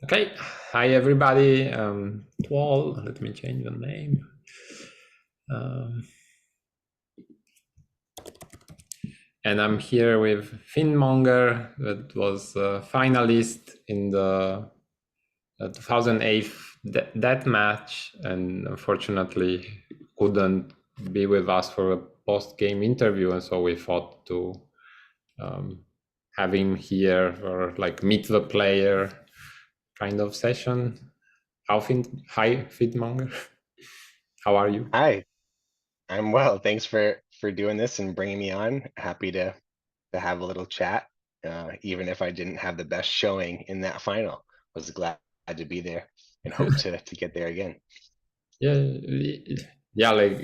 Okay, hi everybody. Twal, let me change the name. Um, and I'm here with Finmonger, that was a finalist in the 2008 death match, and unfortunately couldn't be with us for a post-game interview. And so we thought to um, have him here for like meet the player kind of session. Hi, Finmonger. How are you? Hi, I'm well. Thanks for doing this and bringing me on. Happy to have a little chat, even if I didn't have the best showing in that final. Was glad to be there and hope to get there again. Yeah, yeah, like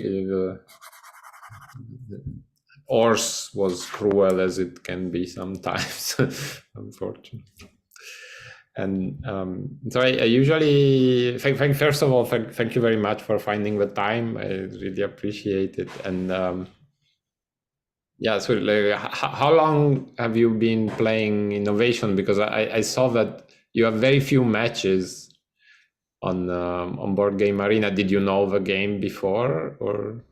Ors was cruel as it can be sometimes, unfortunately. And so I usually first of all thank you very much for finding the time. I really appreciate it. And yeah, so like, how long have you been playing Innovation? Because I saw that you have very few matches on Board Game Arena. Did you know the game before or?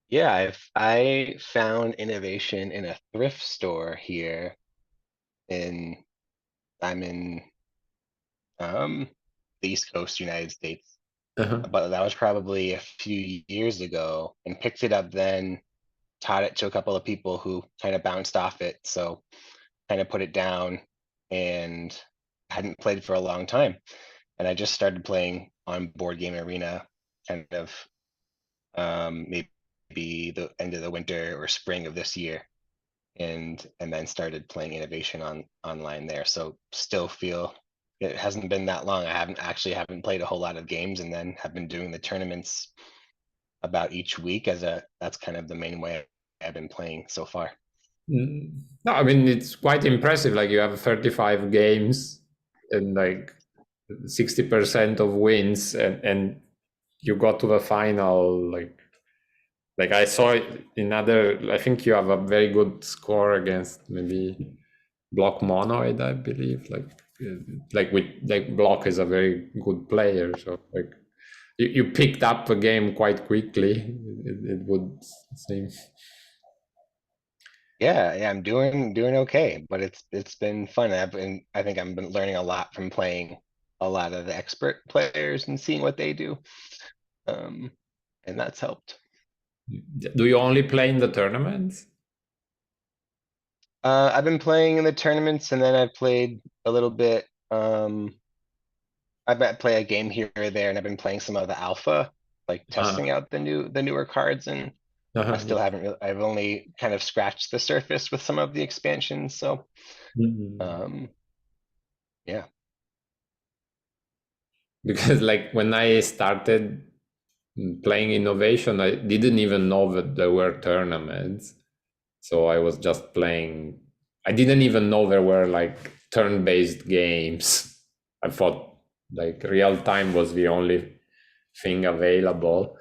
Yeah, I found innovation in a thrift store here in I'm in um the East Coast, United States. Uh-huh. But that was probably a few years ago and picked it up then, taught it to a couple of people who kind of bounced off it. So kind of put it down and hadn't played for a long time. And I just started playing on Board Game Arena kind of maybe the end of the winter or spring of this year. And then started playing innovation on online there. So still feel it hasn't been that long. I haven't played a whole lot of games and then have been doing the tournaments about each week that's kind of the main way I've been playing so far. No, I mean it's quite impressive. Like you have 35 games and like 60% of wins, and you got to the final. Like I saw it in other. I think you have a very good score against maybe Block Monoid, I believe. Like with like Block is a very good player, so like you picked up the game quite quickly. It would seem. Yeah, I'm doing okay, but it's been fun. I think I've been learning a lot from playing a lot of the expert players and seeing what they do. Um, and that's helped. Do you only play in the tournaments? I've been playing in the tournaments and then I've played a little bit. I bet play a game here or there, and I've been playing some of the alpha, like Uh, testing out the newer cards, and I uh-huh, still yeah. haven't really, I've only kind of scratched the surface with some of the expansions. So Mhm. um yeah. Because like when I started playing Innovation, I didn't even know that there were tournaments. So I was just playing. I didn't even know there were like turn-based games. I thought like real time was the only thing available.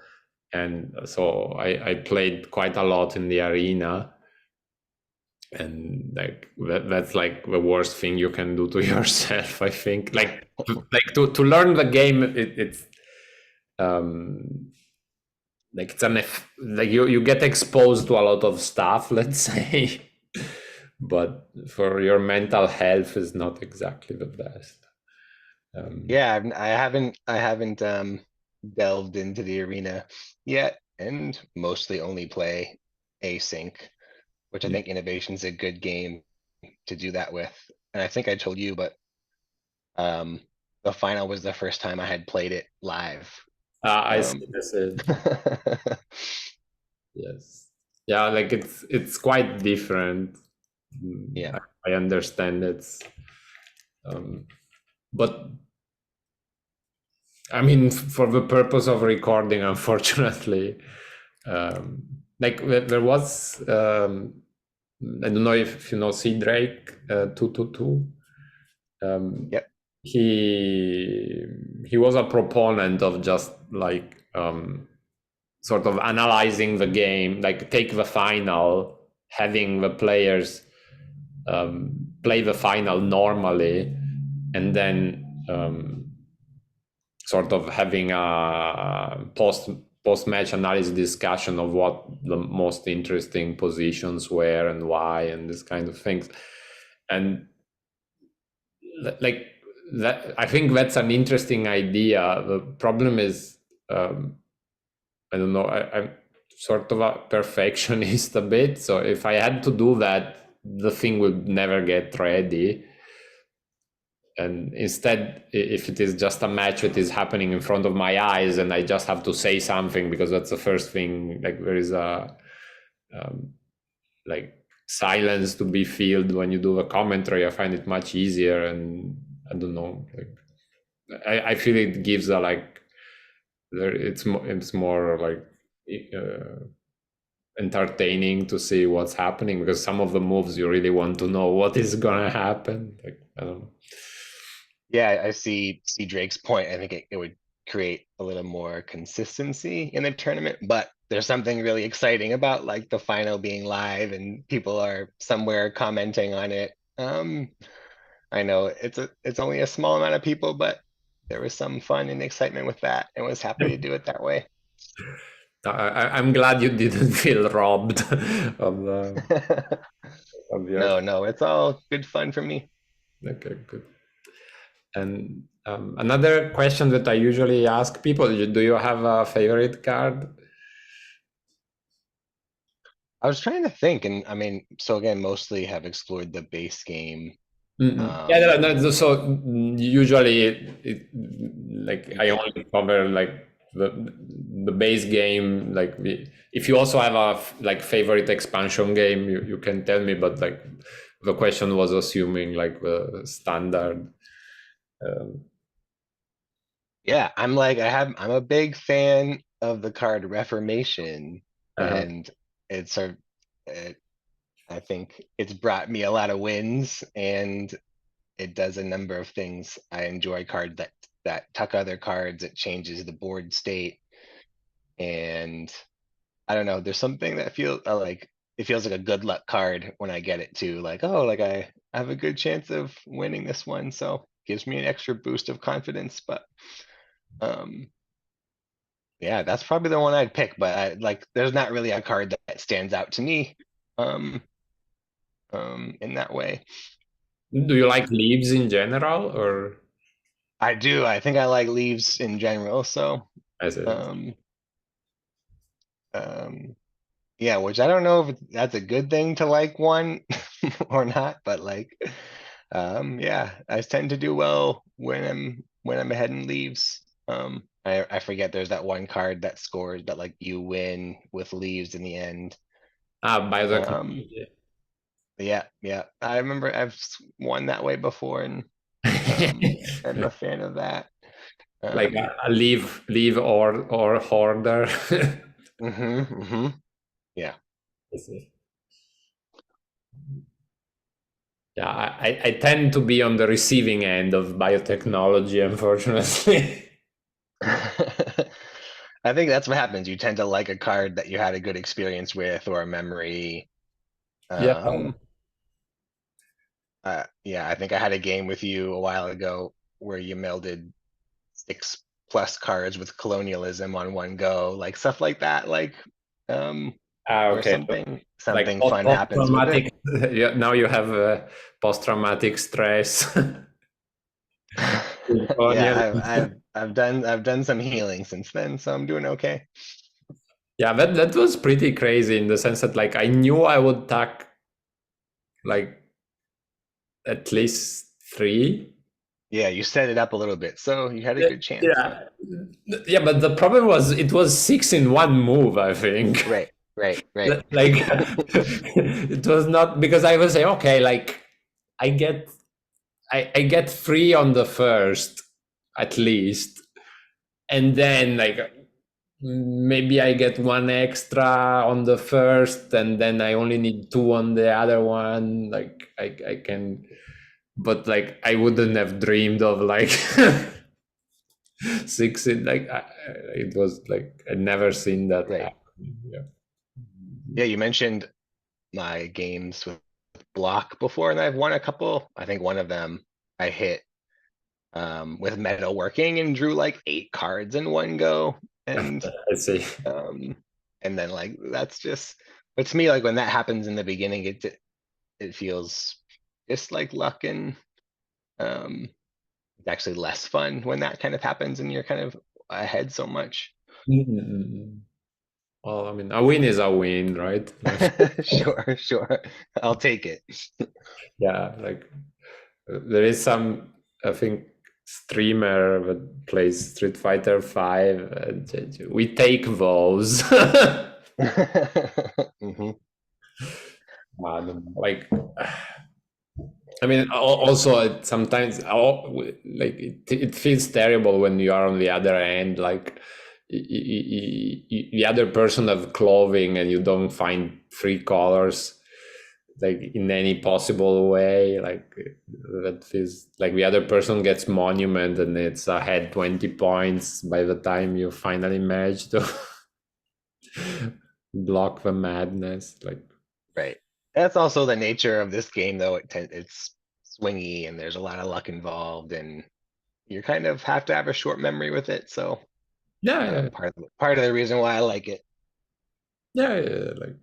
And so I played quite a lot in the arena. And like that's like the worst thing you can do to yourself, I think. Like to learn the game, it's um like like you get exposed to a lot of stuff, let's say. But for your mental health is not exactly the best. um Yeah, I haven't delved into the arena yet, and mostly only play async, which I yeah. think Innovation's a good game to do that with. And I think I told you, but um the final was the first time I had played it live. I see, Um I see. Yes, yeah, like it's quite different. yeah. I understand it's um but I mean, for the purpose of recording, unfortunately, um, like there was, I don't know if you know Sea Drake 222. Um, Yep. he he was a proponent of just like sort of analyzing the game, like take the final, having the players play the final normally, and then sort of having a post match analysis discussion of what the most interesting positions were and why and this kind of things. And like that, I think that's an interesting idea. The problem is, I don't know, I'm sort of a perfectionist a bit. So if I had to do that, the thing would never get ready. And instead, if it is just a match that is happening in front of my eyes and I just have to say something because that's the first thing, like there is a like silence to be filled when you do the commentary, I find it much easier. And I don't know, like I feel it gives a like it's more like uh, entertaining to see what's happening, because some of the moves you really want to know what is gonna happen. Like I don't know. Yeah, I see Drake's point. I think it would create a little more consistency in the tournament, but there's something really exciting about like the final being live and people are somewhere commenting on it. I know it's only a small amount of people, but there was some fun and excitement with that, and was happy to do it that way. I'm glad you didn't feel robbed of the of your. No, no, it's all good fun for me. Okay, good. And another question that I usually ask people: do you have a favorite card? I was trying to think, and I mean, so again, mostly have explored the base game. Yeah, Um, so usually like I only cover like the base game. Like if you also have a like favorite expansion game, you can tell me. But like the question was assuming like the standard. Um, yeah, I'm a big fan of the card Reformation, uh, and it's a, it, I think it's brought me a lot of wins, and it does a number of things. I enjoy cards that tuck other cards. It changes the board state, and I don't know. There's something that feels like it feels like a good luck card when I get it too. Like, oh, like I have a good chance of winning this one, so gives me an extra boost of confidence. But um, yeah, that's probably the one I'd pick. But there's not really a card that stands out to me, um, in that way. do you like leaves in general, or I do. I think I like leaves in general. So, as it? um, um, yeah, which I don't know if that's a good thing to like one or not, but like, yeah, I tend to do well when I'm ahead in leaves. I forget there's that one card that scores that like you win with leaves in the end. Um, Biotechnology. yeah, yeah, I remember won that way before, and I'm a fan of that. Like Um, a leave or hoarder. hmm yeah. I see. Yeah, I tend to be on the receiving end of biotechnology, unfortunately. I think that's what happens. You tend to like a card that you had a good experience with or a memory. Yeah. Um, yeah, I think I had a game with you a while ago where you melded 6+ cards with colonialism on one go, like stuff like that, like where Okay. Like something fun happens with it. post-traumatic. Yeah, now you have post-traumatic stress. Yeah, Colonialism. I've done some healing since then, so I'm doing okay. Yeah, that was pretty crazy in the sense that like I knew I would tack like at least three. Yeah, you set it up a little bit, so you had a Yeah, good chance, but yeah, yeah, but the problem was it was six in one move, I think. right, right, right. Like it was not because I was say, okay, like I get I get three on the first at least, and then like maybe I get one extra on the first, and then I only need two on the other one. Like I can, but like I wouldn't have dreamed of like six in like it was like I'd never seen that Right. happen. Yeah. Yeah, you mentioned my games with block before, and I've won a couple. I think one of them I hit. with metalworking and drew like 8 cards in one go. I see. Um, and then like that's just, but to me, like when that happens in the beginning, it feels just like luck, and it's actually less fun when that kind of happens and you're kind of ahead so much. Mm. Well, I mean, a win is a win, right? Sure, sure. I'll take it. Yeah, like there is some, I think, streamer that plays Street Fighter 5. We take those. Mhm. Like, I mean, also sometimes, like it feels terrible when you are on the other end, like the other person have clothing and you don't find three colors, like in any possible way. Like that feels like the other person gets monument and it's ahead 20 points by the time you finally manage to block the madness. Like, Right. That's also the nature of this game, though. It's swingy and there's a lot of luck involved, and you kind of have to have a short memory with it. So yeah, yeah, part of the reason why I like it. yeah, yeah, like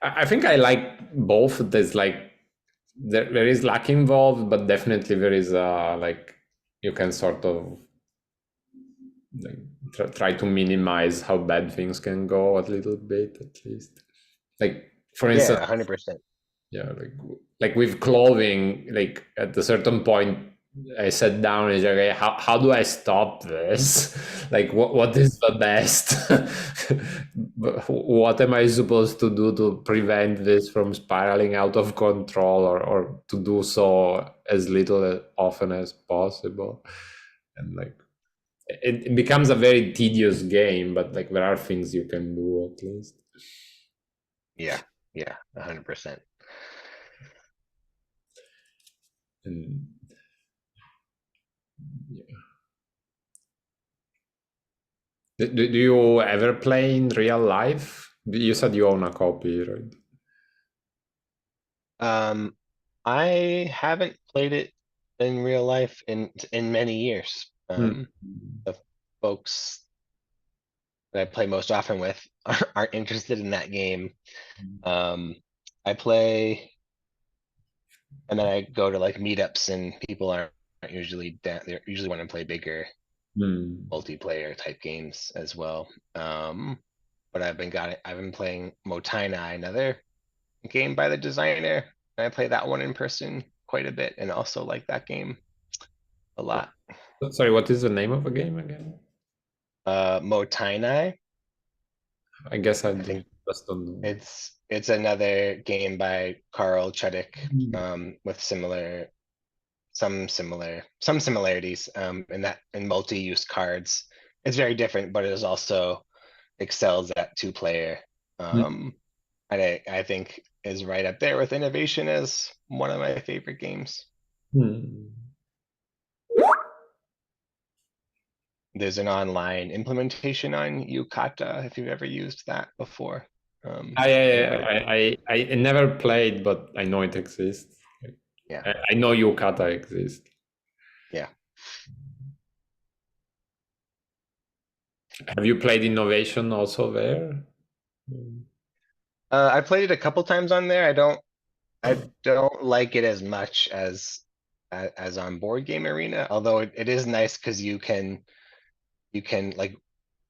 I think I like both. There's like there is luck involved, but definitely there is like you can sort of like try to minimize how bad things can go a little bit at least. Like for Yeah, instance, 100%. yeah, like with clothing, like at a certain point I sat down and said, okay, how do I stop this? Like what is the best? What am I supposed to do to prevent this from spiraling out of control, or to do so as little as often as possible? And like it becomes a very tedious game, but like there are things you can do at least. Yeah, yeah, 100%. And yeah. Do you ever play in real life? You said you own a copy, right? Um, I haven't played it in real life in many years. Hmm. The folks that I play most often with aren't interested in that game. Um, I play, and then I go to like meetups, and people aren't usually they usually want to play bigger Hmm. multiplayer type games as well. But I've been playing Motainai, another game by the designer, and I play that one in person quite a bit, and also like that game a lot. Sorry, what is the name of the game again? Motainai, I guess I I think just don't know. it's another game by Carl Chudik, Hmm. with some similarities, in that in multi-use cards. It's very different, but it is also excels at two-player. Um, and I think is right up there with Innovation as one of my favorite games. Hmm. There's an online implementation on Yukata if you've ever used that before. Another, I never played, but I know it exists. Like, yeah, I know Yukata exists. yeah. Have you played Innovation also there? Hmm. I played it a couple times on there. I don't like it as much as on Board Game Arena, although it is nice because you can like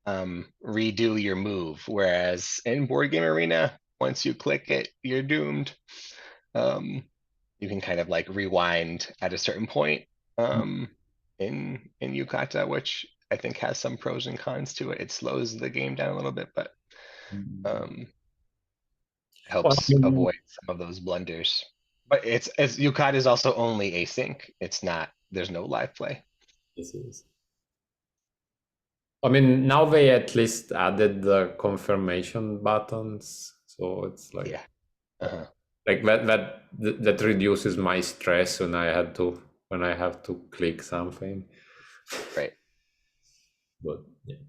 redo your move, whereas in Board Game Arena, once you click it, you're doomed. Um, you can kind of like rewind at a certain point in Yukata, which I think has some pros and cons to it. It slows the game down a little bit, but um, Well, I helps mean, avoid some of those blunders. But it's Yukata is also only async. It's not. There's no live play. this is. I mean, now they at least added the confirmation buttons, so it's Yeah. uh, Uh-huh. like that reduces my stress when I have to click something. Right. But yeah,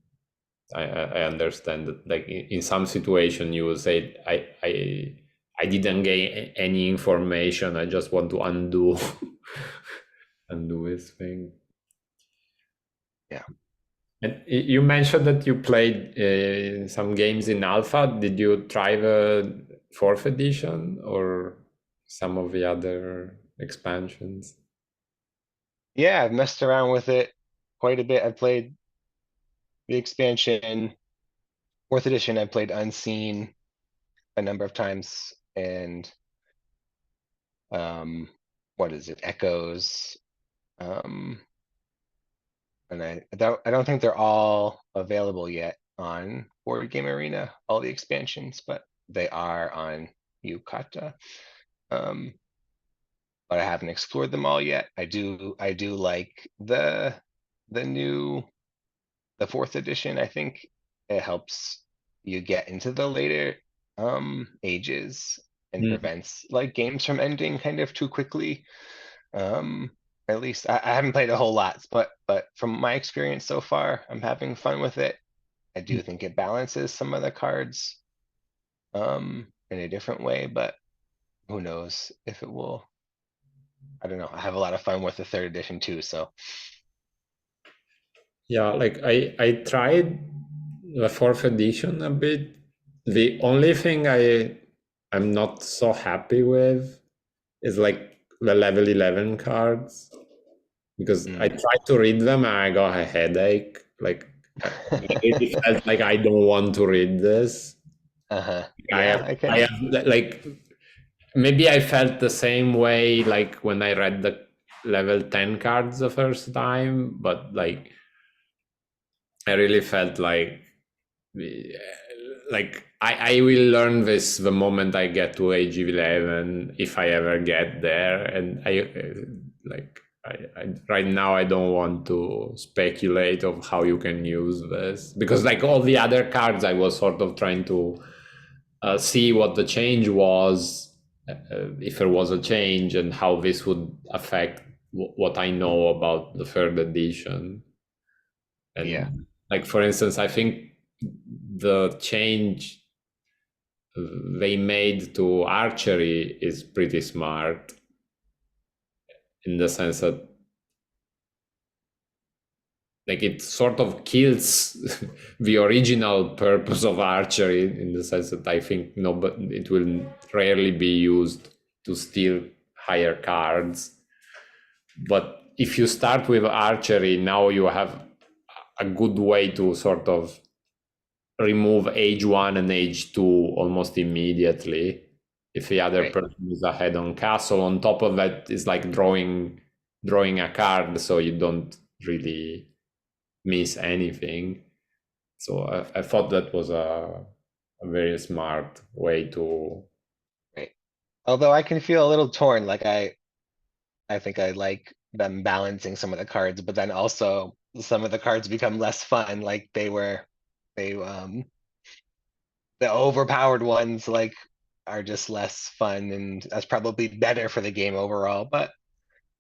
I understand that. Like in some situation, you will say, I didn't gain any information. I just want to undo." and do his thing. Yeah. And you mentioned that you played some games in alpha. Did you try the fourth edition or some of the other expansions? Yeah, I've messed around with it quite a bit. I played the expansion, fourth edition. I played Unseen a number of times, and um, what is it? Echoes. Um, and I don't think they're all available yet on Board Game Arena, all the expansions, but they are on Yukata. Um, but I haven't explored them all yet. I do like the new the fourth edition. I think it helps you get into the later ages and Mm. prevents like games from ending kind of too quickly. Um, at least I haven't played a whole lot, but from my experience so far, I'm having fun with it. I do think it balances some of the cards in a different way, but who knows if it will. I don't know. I have a lot of fun with the third edition too, so Yeah, like I tried the fourth edition a bit. The only thing I'm not so happy with is like the level 11 cards because I mm. tried to read them and I got a headache. Like I really felt like I don't want to read this. Uh-huh. I Yeah, have I I can. have like maybe I felt the same way like when I read the level 10 cards the first time, but like I really felt like I will learn this the moment I get to age 11 if I ever get there, and right now I don't want to speculate of how you can use this because like all the other cards I was sort of trying to see what the change was, if there was a change and how this would affect what I know about the third edition. Yeah, And like for instance, I think the change they made to archery is pretty smart in the sense that like it sort of kills the original purpose of archery in the sense that I think no, but it will rarely be used to steal higher cards. But if you start with archery, now you have a good way to sort of remove age one and age two almost immediately if the other right, person is ahead on castle. On top of that is like drawing a card so you don't really miss anything. So I thought that was a very smart way to. right. Although I can feel a little torn, like I think I like them balancing some of the cards, but then also some of the cards become less fun, like they the overpowered ones like are just less fun, and that's probably better for the game overall, but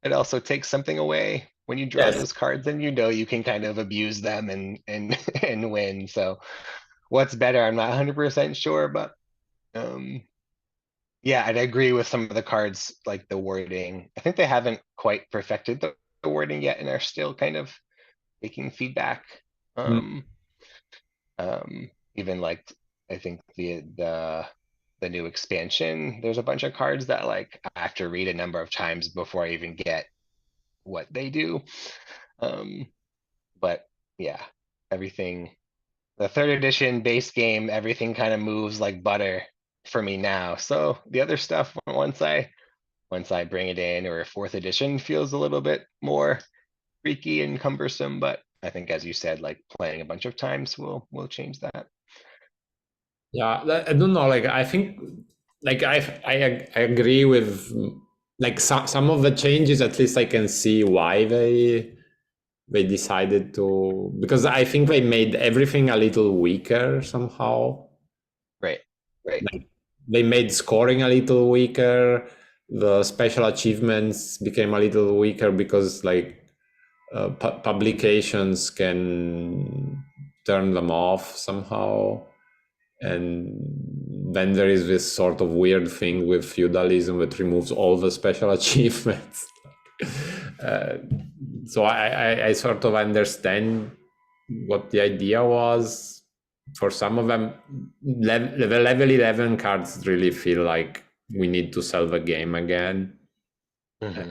it also takes something away when you draw Yes. those cards and you know you can kind of abuse them and and win. So what's better, I'm not 100% sure, but um yeah, I'd agree with some of the cards, like the wording. I think they haven't quite perfected the wording yet and are still kind of taking feedback. Mm. Um, Even like I think the new expansion, there's a bunch of cards that like I have to read a number of times before I even get what they do. Um, but yeah, everything the third edition base game, everything kind of moves like butter for me now. So the other stuff, once I bring it in, or fourth edition feels a little bit more freaky and cumbersome, but I think as you said, like playing a bunch of times will change that. Yeah, I don't know. Like I think, like I agree with like some of the changes. At least I can see why they decided to, because I think they made everything a little weaker somehow. Right, right, Like they made scoring a little weaker. The special achievements became a little weaker because like publications can turn them off somehow. And then there is this sort of weird thing with feudalism that removes all the special achievements. uh, so I sort of understand what the idea was. For some of them, the level 11 cards really feel like we need to sell the game again. Hmm. Hmm.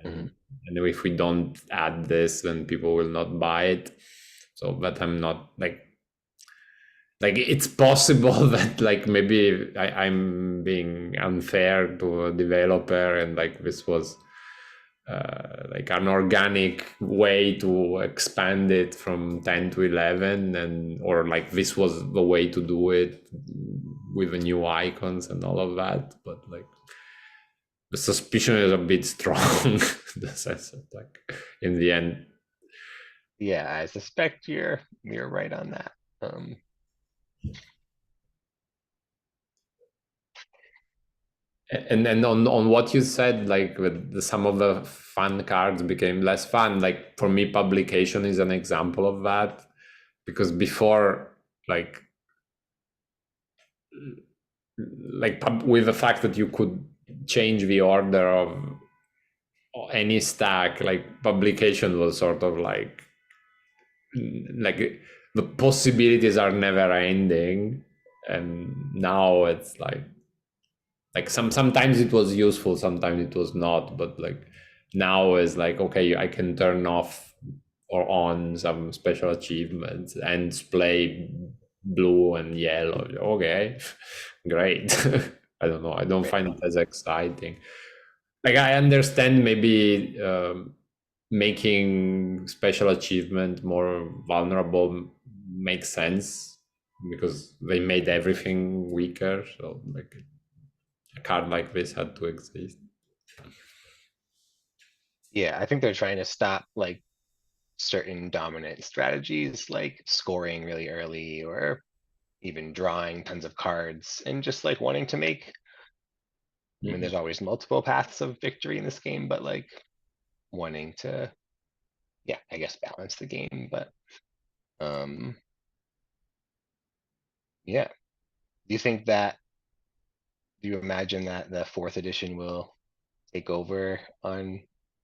And, and if we don't add this, then people will not buy it. So, but I'm not like it's possible that like maybe I'm being unfair to a developer and like this was like an organic way to expand it from 10 to 11, and or like this was the way to do it with the new icons and all of that, but like the suspicion is a bit strong in the sense that like in the end. Yeah, I suspect you're right on that. Um, And then on what you said, like with some of the fun cards became less fun. Like for me, publication is an example of that, because before, like with the fact that you could change the order of any stack, like publication was sort of like the possibilities are never ending, and now it's like sometimes it was useful, sometimes it was not, but like now is like okay, I can turn off or on some special achievements and play blue and yellow. Okay, great. I don't know, I don't right. find it as exciting. Like I understand maybe making special achievement more vulnerable makes sense because they made everything weaker, so like a card like this had to exist. Yeah, I think they're trying to stop like certain dominant strategies, like scoring really early or even drawing tons of cards and just like wanting to make, I mean, there's Mhm. always multiple paths of victory in this game, but like wanting to, yeah, I guess balance the game. But um, yeah, do you think that, do you imagine that the fourth edition will take over on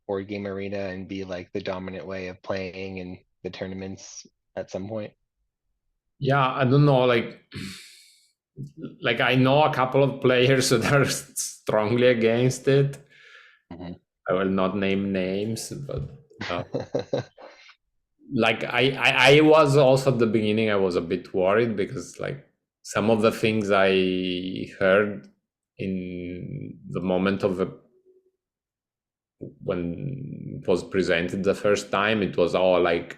board game arena and be like the dominant way of playing in the tournaments at some point? Yeah, I don't know, like I know a couple of players that are strongly against it. Mhm. I will not name names, but uh, like I was also at the beginning I was a bit worried because like some of the things I heard in the moment of the when it was presented the first time, it was all like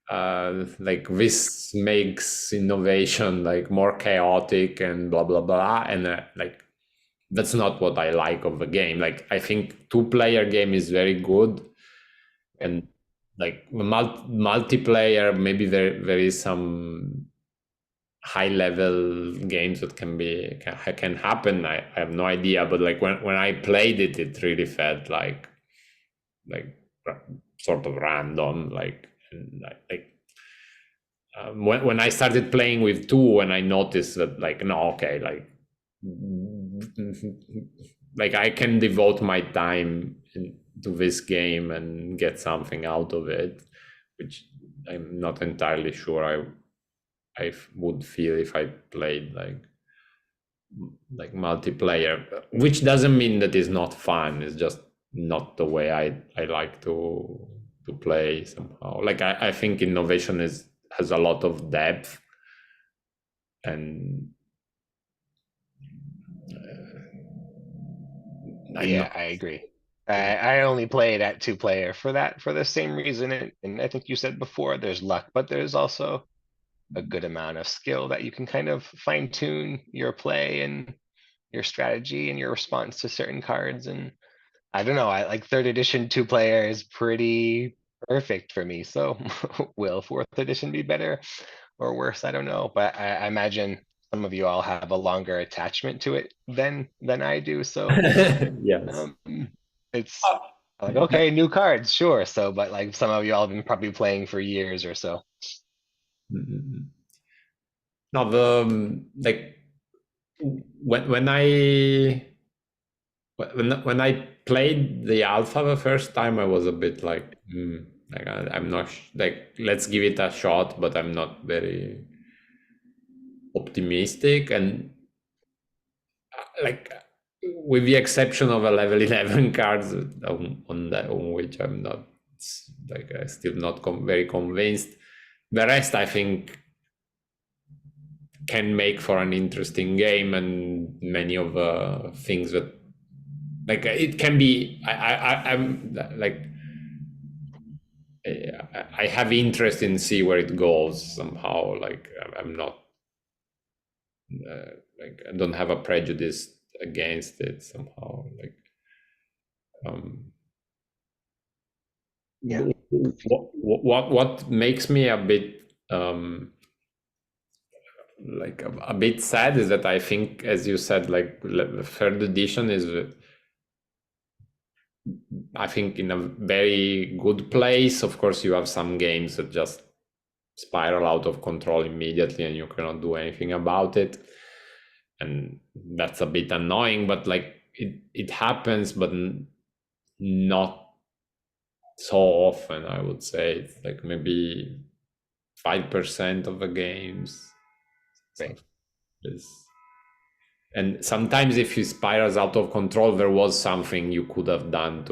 this makes innovation like more chaotic and blah blah blah, and like that's not what I like of the game. Like I think two-player game is very good, Right. and like multiplayer maybe there is some high level games that can happen. I have no idea, but like when I played it, it really felt like sort of random, when I started playing with two, and I noticed that like no, okay, like I can devote my time to this game and get something out of it, which I'm not entirely sure I would feel if I played like multiplayer, which doesn't mean that it's not fun. It's just not the way I like to play somehow. Like I think innovation is has a lot of depth, and I'm not. Yeah, I agree. I only played at two player for that, for the same reason. And I think you said before, there's luck, but there's also a good amount of skill that you can kind of fine tune your play and your strategy and your response to certain cards. And I don't know, I like third edition two player is pretty perfect for me. So will fourth edition be better or worse? I don't know, but I imagine some of you all have a longer attachment to it than I do. So Yes. um, it's like, okay, new cards, sure. So, but like some of y'all have been probably playing for years or so. Now the like when I when I played the alpha the first time, I was a bit like, like I'm not like let's give it a shot, but I'm not very optimistic. And like with the exception of a level 11 cards on which I'm not like I still not very convinced. The rest, I think, can make for an interesting game, and many of the things that like it can be. I'm like I have interest in see where it goes somehow. Like I'm not like I don't have a prejudice against it somehow. Like um, Yeah. what makes me a bit like a bit sad is that I think, as you said, like the third edition is I think in a very good place. Of course, you have some games that just spiral out of control immediately and you cannot do anything about it. And that's a bit annoying, but like it happens, but not so often, I would say. It's like maybe 5% of the games. So Right. it's, and sometimes if it spirals out of control, there was something you could have done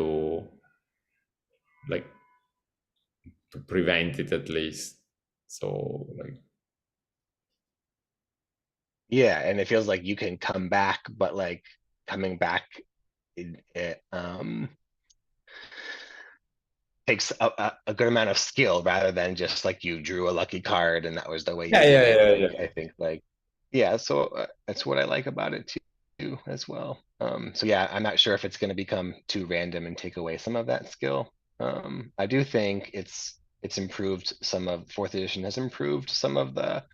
like to prevent it at least. So like Yeah, and it feels like you can come back, but like coming back, it takes a good amount of skill rather than just like you drew a lucky card and that was the way yeah, you did yeah, it. yeah, Like yeah. I think like yeah, so that's what I like about it too as well. So yeah, I'm not sure if it's going to become too random and take away some of that skill. I do think it's improved some of fourth edition has improved some of the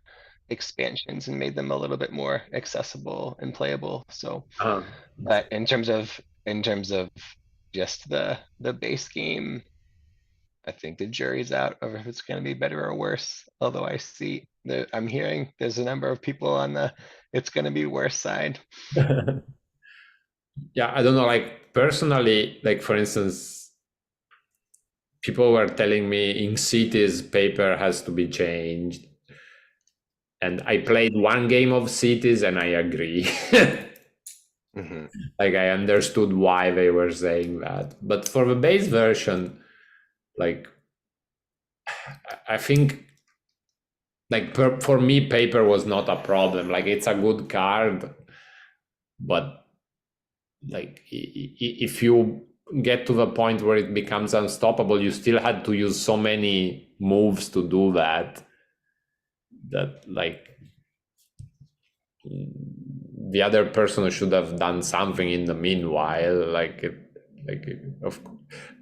expansions and made them a little bit more accessible and playable. So, uh but in terms of just the base game, I think the jury's out of if it's going to be better or worse. Although I see that I'm hearing there's a number of people on the it's going to be worse side. yeah, I don't know, like personally, like for instance, people were telling me in cities paper has to be changed, and I played one game of cities and I agree. Hmm. Like I understood why they were saying that, but for the base version, like I think like for me paper was not a problem. Like it's a good card, but like if you get to the point where it becomes unstoppable, you still had to use so many moves to do that, that like the other person should have done something in the meanwhile. Like it, like it, of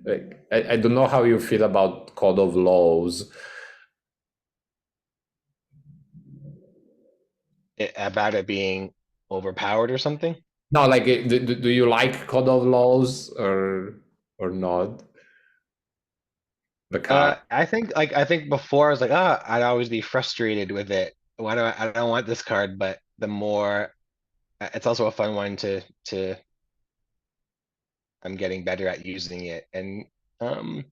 like I don't know how you feel about Code of Laws. About it being overpowered or something. No, like do you like Code of Laws or not? The card. I think before I was like, I'd always be frustrated with it. Why do I don't want this card? But the more, it's also a fun one to I'm getting better at using it, and um,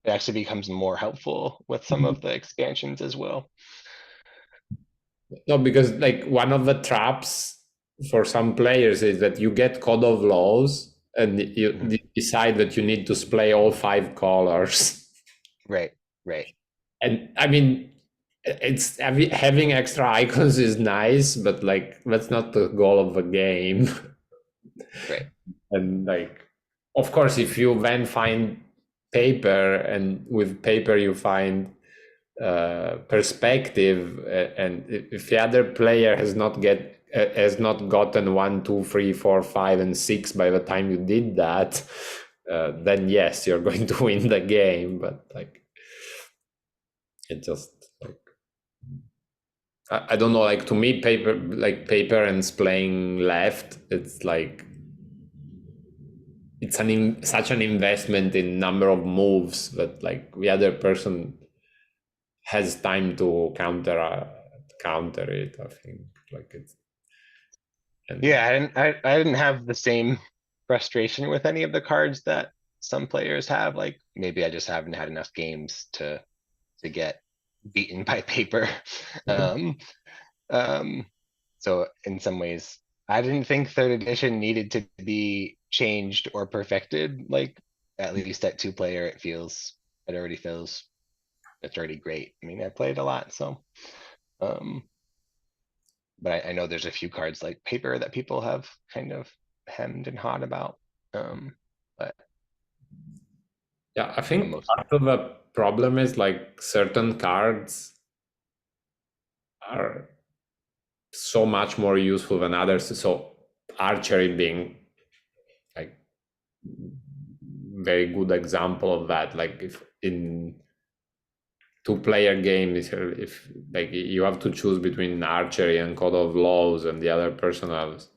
it actually becomes more helpful with some of the expansions as well. No, because like one of the traps for some players is that you get Code of Laws and you Mhm. decide that you need to play all five colors. Right, right, And I mean, it's having extra icons is nice, but like that's not the goal of the game. right. And like, of course, if you then find paper, and with paper you find perspective, and if the other player has not gotten 1, 2, 3, 4, 5, and 6 by the time you did that, then yes, you're going to win the game. But like, it just like I don't know. Like to me, paper and playing left, it's like it's such an investment in number of moves that like the other person has time to counter it. I think like it's and Yeah, I didn't have the same. frustration with any of the cards that some players have. Like maybe I just haven't had enough games to get beaten by paper. Um, um, so in some ways, I didn't think third edition needed to be changed or perfected. Like at least at two player, it already feels it's already great. I mean, I played a lot, so um, but I know there's a few cards like paper that people have kind of hemmed and hawed about. But Yeah, I for the think most part of the problem is like certain cards are so much more useful than others. So archery being like very good example of that. Like if in two-player game, if like you have to choose between archery and code of laws, and the other person has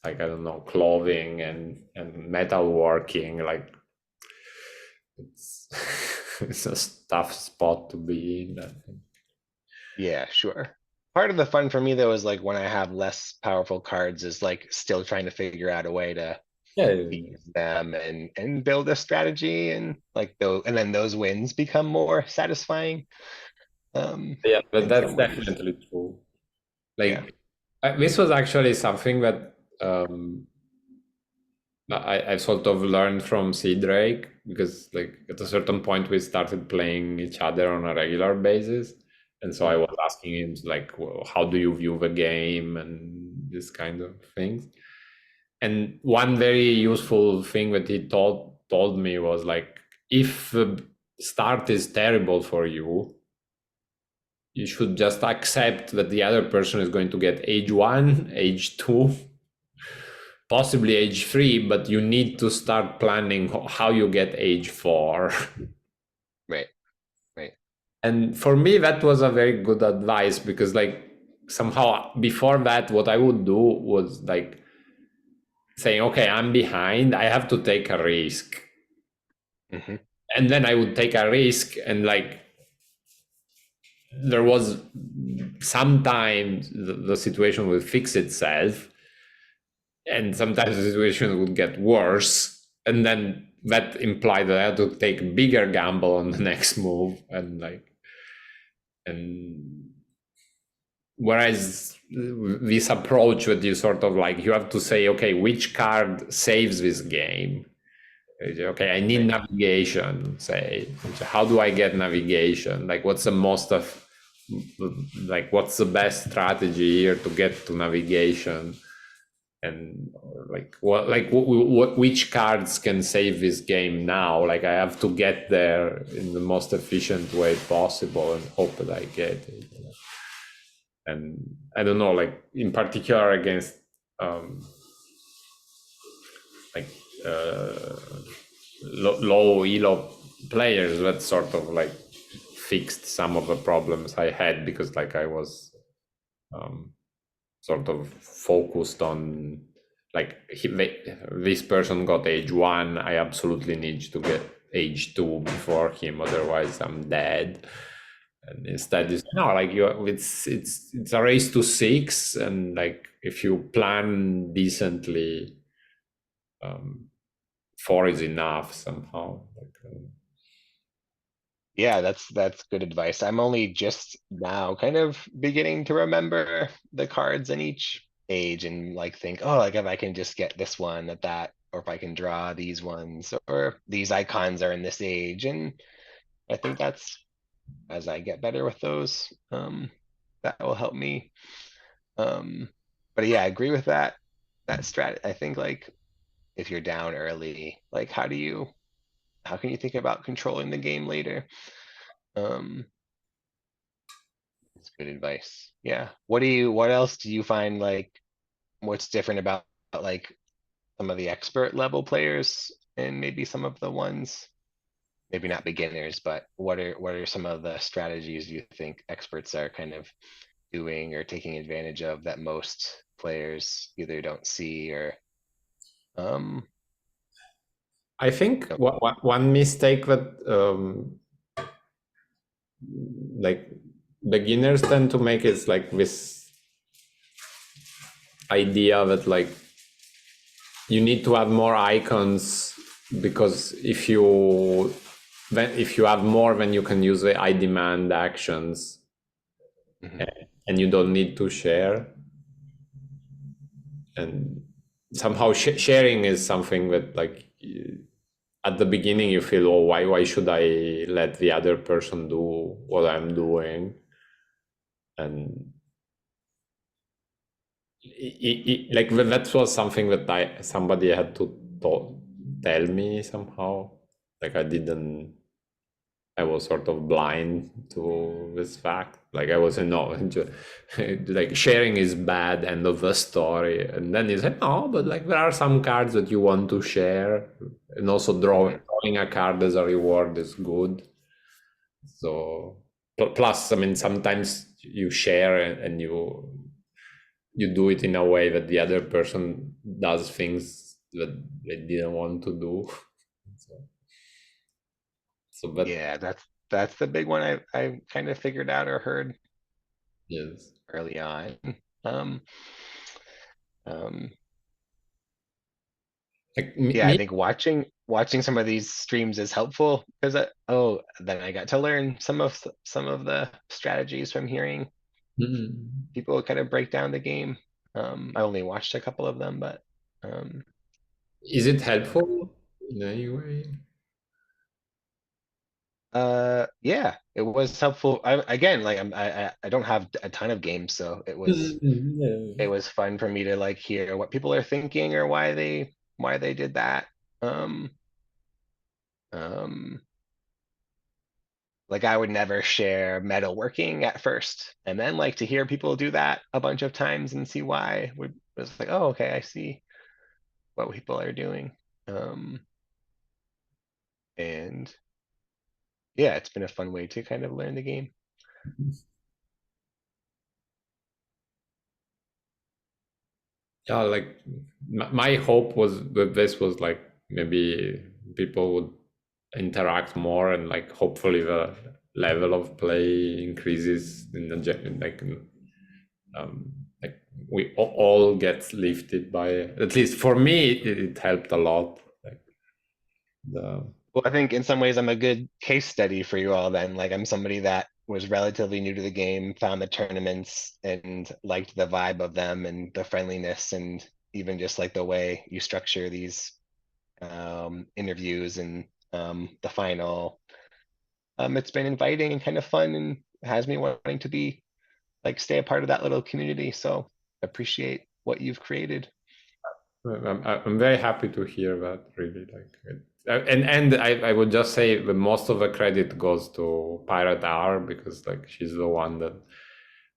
like I don't know clothing and metalworking, like it's it's a tough spot to be in. I think. Yeah, sure. Part of the fun for me though is like when I have less powerful cards is like still trying to figure out a way to Yeah, use them and build a strategy and like those and then those wins become more satisfying yeah, but in that's some ways. definitely true. Yeah. Like this was actually something that I sort of learned from Sea Drake, because like at a certain point we started playing each other on a regular basis, and so I Mm. was asking him like, well, how do you view the game and this kind of things. And one very useful thing that he told me was like, if the start is terrible for you, you should just accept that the other person is going to get age one, age two, possibly age three, but you need to start planning how you get age four. Right, right. And for me, that was a very good advice, because like somehow before that, what I would do was like saying, okay, I'm behind, I have to take a risk. Hmm. And then I would take a risk, and like there was sometimes the situation would fix itself, and sometimes the situation would get worse, and then that implied that I had to take a bigger gamble on the next move, and like and whereas this approach that you sort of like you have to say, okay, which card saves this game. Okay, I need Right. navigation, say, how do I get navigation, like what's the most of like what's the best strategy here to get to navigation, and like which cards can save this game now, like I have to get there in the most efficient way possible and hope that I get it. And I don't know, like in particular against um like uh low elo players, that sort of like fixed some of the problems I had, because like I was um sort of focused on like this person got age one, I absolutely need to get age two before him, otherwise I'm dead. And instead it's no, like you, it's a race to six, and like if you plan decently, um four is enough somehow, like, Yeah, that's good advice. I'm only just now kind of beginning to remember the cards in each age and like think, oh, like if I can just get this one at that, or if I can draw these ones, or these icons are in this age. And I think that's as I get better with those, that will help me. Um, but yeah, I agree with that strat. I think like if you're down early, like how can you think about controlling the game later? Um, It's good advice. Yeah. What else do you find like what's different about like some of the expert level players and maybe some of the ones, maybe not beginners, but what are some of the strategies you think experts are kind of doing or taking advantage of that most players either don't see or um I think don't. one mistake that like beginners tend to make is like this idea that like you need to add more icons, because if you have more, then you can use the I demand actions, Mhm. and you don't need to share. And somehow sharing is something that, like, at the beginning you feel, oh, why should I let the other person do what I'm doing? And like that was something that somebody had to tell me somehow. Like I was sort of blind to this fact. Like I was no, like sharing is bad, end of the story. And then he said, no, but like there are some cards that you want to share, and also Mhm. drawing a card as a reward is good. So plus, I mean, sometimes you share, and you do it in a way that the other person does things that they didn't want to do. So, so but Yeah, that's the big one I kind of figured out or heard yes. early on. Um, um, Like yeah, I me. think watching some of these streams is helpful because then I got to learn some of the strategies from hearing Mm. people kind of break down the game. I only watched a couple of them, but um, Is it uh, helpful in any way? yeah, it was helpful. Again, like I don't have a ton of games, so it Yeah. was fun for me to like hear what people are thinking or why they did that. Um, um, like I would never share metalworking at first, and then like to hear people do that a bunch of times and see why was like, oh, okay, I see what people are doing. Um, and yeah, it's been a fun way to kind of learn the game. Yeah, like my hope was that this was like maybe people would interact more, and like hopefully the level of play increases in the like we all get lifted by, at least for me it helped a lot, like the Well, I think in some ways I'm a good case study for you all then. Like I'm somebody that was relatively new to the game, found the tournaments and liked the vibe of them and the friendliness and even just like the way you structure these interviews and the final. It's been inviting and kind of fun and has me wanting to be like stay a part of that little community. So appreciate what you've created. I'm very happy to hear that, really, like and I would just say that most of the credit goes to Pirate R, because like she's the one that,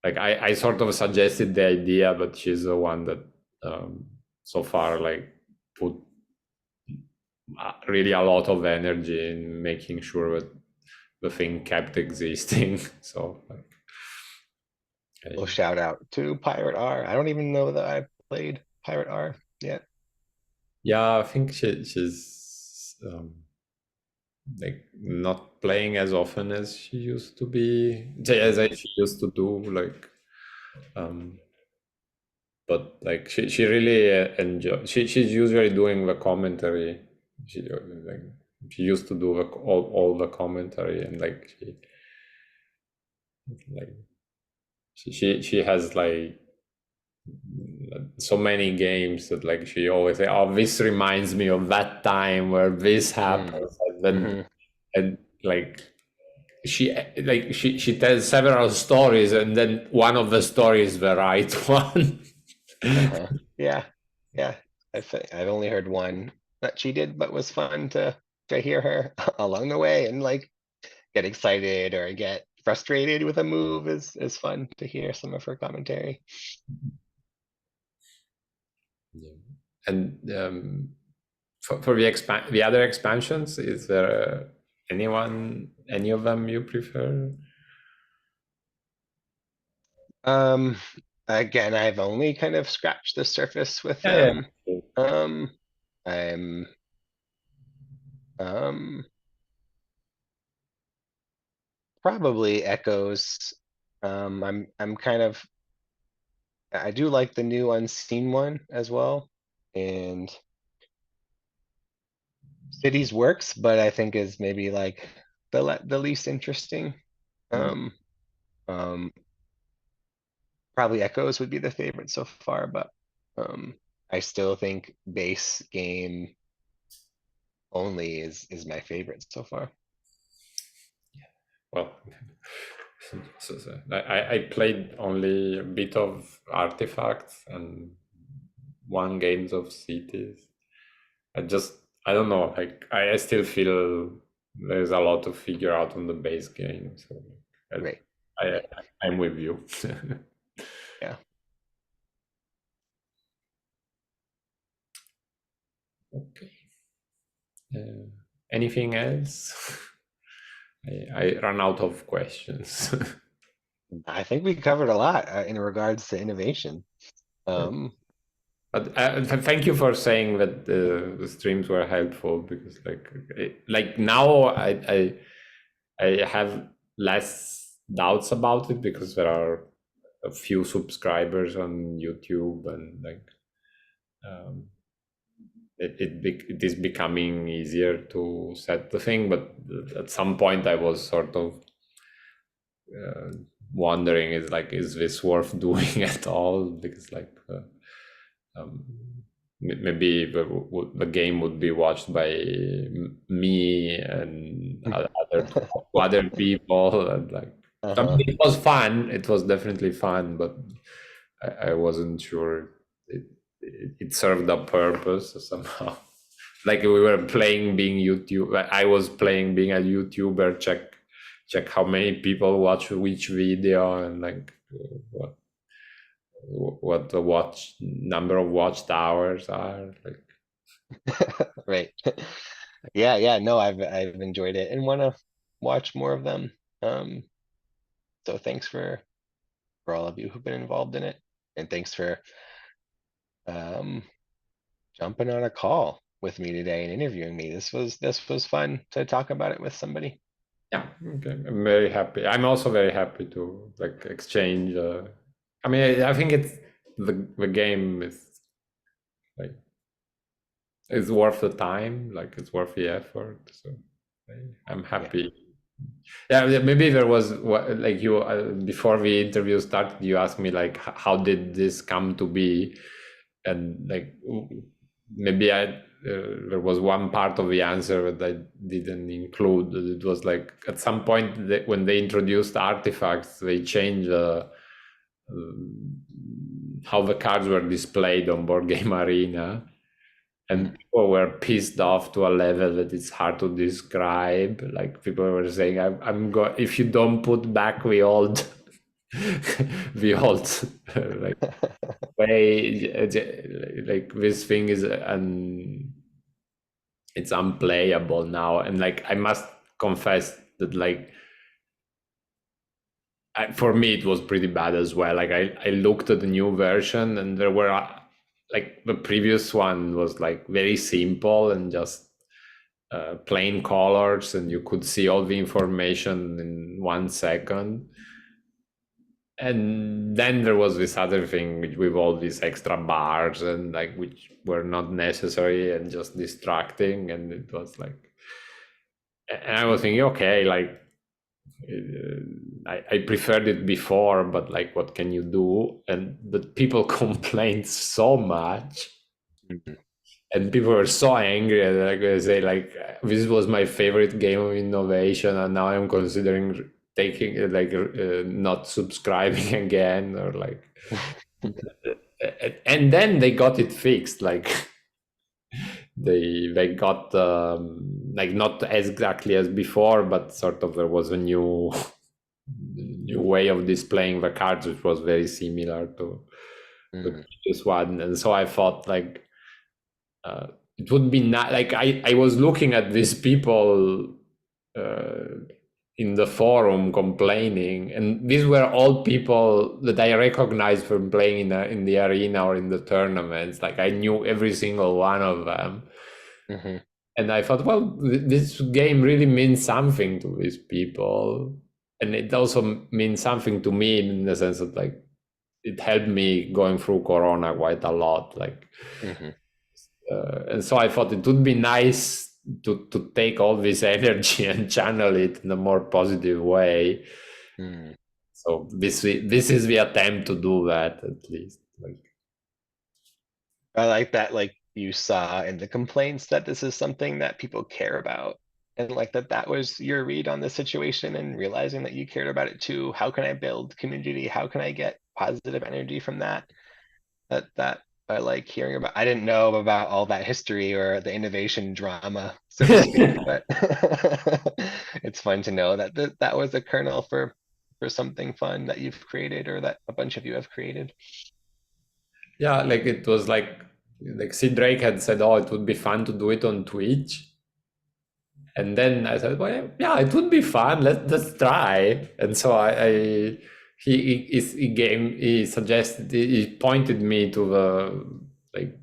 like, I sort of suggested the idea, but she's the one that so far like put really a lot of energy in making sure that the thing kept existing. So like, Well, I, shout out to Pirate R. I don't even know that I've played Pirate R yet. yeah, I think she's like not playing as often as she used to be, Mhm. she used to do, like, um but like she really enjoy, she's usually doing the commentary. Like she used to do all the commentary, and like like she has like so many games that like she always say, oh, this reminds me of that time where this Mm. happens, and then Hmm. and like she tells several stories, and then one of the stories the right one. Uh-huh. Yeah. Yeah. I've only heard one that she did, but was fun to hear her along the way and like get excited or get frustrated with a move is fun to hear some of her commentary. Yeah. And for the other expansions, is there any of them you prefer? Um, Again, I've only kind of scratched the surface with Yeah, them. yeah. Um, I'm um probably echoes. I'm kind of I do like the new unseen one as well. And Cities works, but I think is maybe like the least interesting. Mm. Um, um, Probably Echoes would be the favorite so far, but um, I still think base game only is my favorite so far. Well, I played only a bit of Artifacts and one games of Cities. I just I don't know. Like I still feel there's a lot to figure out on the base game. So Right, I right, I'm with you. yeah. Okay. Uh, Anything else? I run out of questions. I think we covered a lot in regards to innovation. Um, But thank you for saying that the streams were helpful because like now I have less doubts about it because there are a few subscribers on YouTube and like um, it is becoming easier to set the thing. But at some point, I was sort of uh, wondering is this worth doing at all? Because um, maybe the game would be watched by me and other people and like I mean, uh-huh. it was fun, it was definitely fun, but I wasn't sure it served a purpose somehow. Like we were playing being YouTube, I was playing being a YouTuber, check how many people watch which video and like what what the watch number of watched hours are like. Right. Yeah, yeah, no, I've enjoyed it and want to watch more of them. Um, so thanks for all of you who've been involved in it, and thanks for um jumping on a call with me today and interviewing me. This was fun to talk about it with somebody. Yeah, okay, I'm very happy. I'm also very happy to like exchange I mean I think it's the game is like it's worth the time, like it's worth the effort, so I'm Yeah. happy. Yeah, maybe there was like you before the interview started, you asked me like how did this come to be, and like maybe there was one part of the answer that I didn't include. It was like at some point when they introduced artifacts, they changed how the cards were displayed on Board Game Arena, and Mhm. people were pissed off to a level that it's hard to describe. Like people were saying, I'm going if you don't put back the old, the old like way, like this thing is it's unplayable now." And like I must confess that like for me it was pretty bad as well. Like I looked at the new version and there were like the previous one was like very simple and just plain colors and you could see all the information in 1 second. And then there was this other thing with all these extra bars and like which were not necessary and just distracting, and it was like, and I was thinking, okay, like I preferred it before, but like what can you do? And but people complained so much Mhm. and people were so angry, and like they say like this was my favorite game of innovation and now I'm considering taking not subscribing again, or like and then they got it fixed, like they got like not as exactly as before, but sort of there was a new way of displaying the cards which was very similar to the Mhm. previous one. And so I thought like uh, it would be not like I was looking at these people uh, in the forum complaining, and these were all people that I recognized from playing in the arena or in the tournaments. Like I knew every single one of them, Mhm. and I thought, well, this game really means something to these people, and it also means something to me in the sense that like it helped me going through Corona quite a lot. Like Mhm. and so I thought it would be nice to take all this energy and channel it in a more positive way. Hmm. So this is the attempt to do that, at least. Like, I like that, like you saw in the complaints that this is something that people care about. And like that was your read on the situation and realizing that you cared about it too. How can I build community? How can I get positive energy from that? That I like hearing about. I didn't know about all that history or the innovation drama, so to speak, but it's fun to know that that was a kernel for something fun that you've created or that a bunch of you have created. yeah, like it was like Sid Drake had said, oh, it would be fun to do it on Twitch. And then I said, well, yeah, it would be fun. Let's try. And so he suggested, he pointed me to like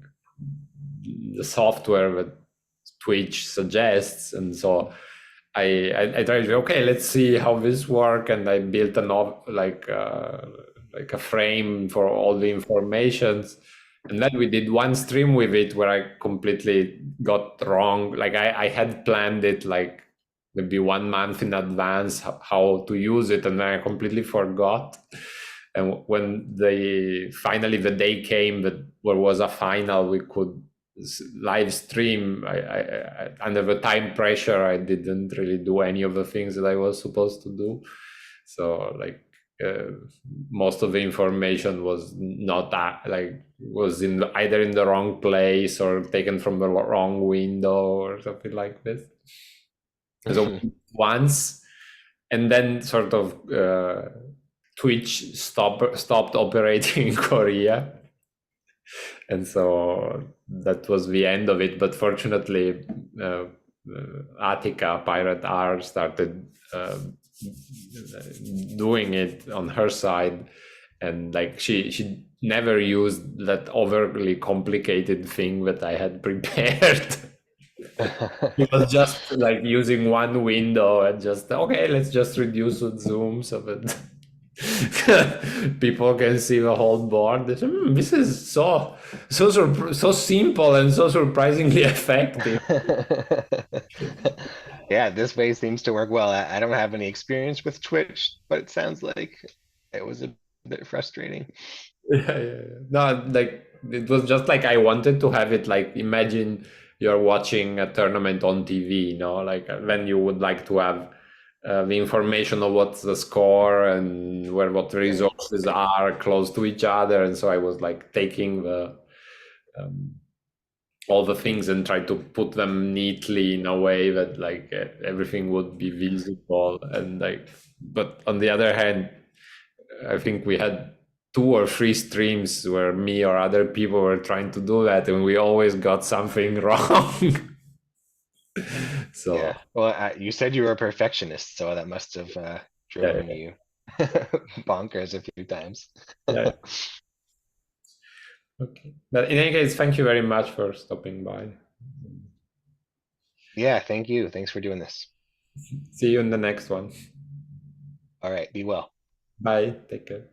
the software that Twitch suggests, and so I tried. Okay, let's see how this work, and I built like a frame for all the informations, and then we did one stream with it where I completely got wrong. Like I had planned it like maybe 1 month in advance how to use it, and then I completely forgot. And when finally the day came that there was a final, we could live stream. Under the time pressure, I didn't really do any of the things that I was supposed to do. So like uh, most of the information was not that, like was either in the wrong place or taken from the wrong window or something like this. So once, and then sort of Twitch stopped operating in Korea, and so that was the end of it. But fortunately, uh, Attica Pirate R started doing it on her side, and like she never used that overly complicated thing that I had prepared. He was just like using one window and just okay, let's just reduce the zoom so that people can see the whole board. They say, this is so simple and so surprisingly effective. Yeah, this way seems to work well. I don't have any experience with Twitch, but it sounds like it was a bit frustrating. Yeah. No, like it was just like I wanted to have it like imagine you're watching a tournament on TV, like when you would like to have the information of what's the score and where what the Right. resources are close to each other. And so I was like taking the um, all the things and try to put them neatly in a way that like everything would be visible and like. But on the other hand, I think we had 2 or 3 streams where me or other people were trying to do that, and we always got something wrong. So Yeah. Well, you said you were a perfectionist, so that must have yeah, driven you bonkers a few times. yeah. Okay. But in any case, thank you very much for stopping by. Yeah, thank you. Thanks for doing this. See you in the next one. All right, be well. Bye. Take care.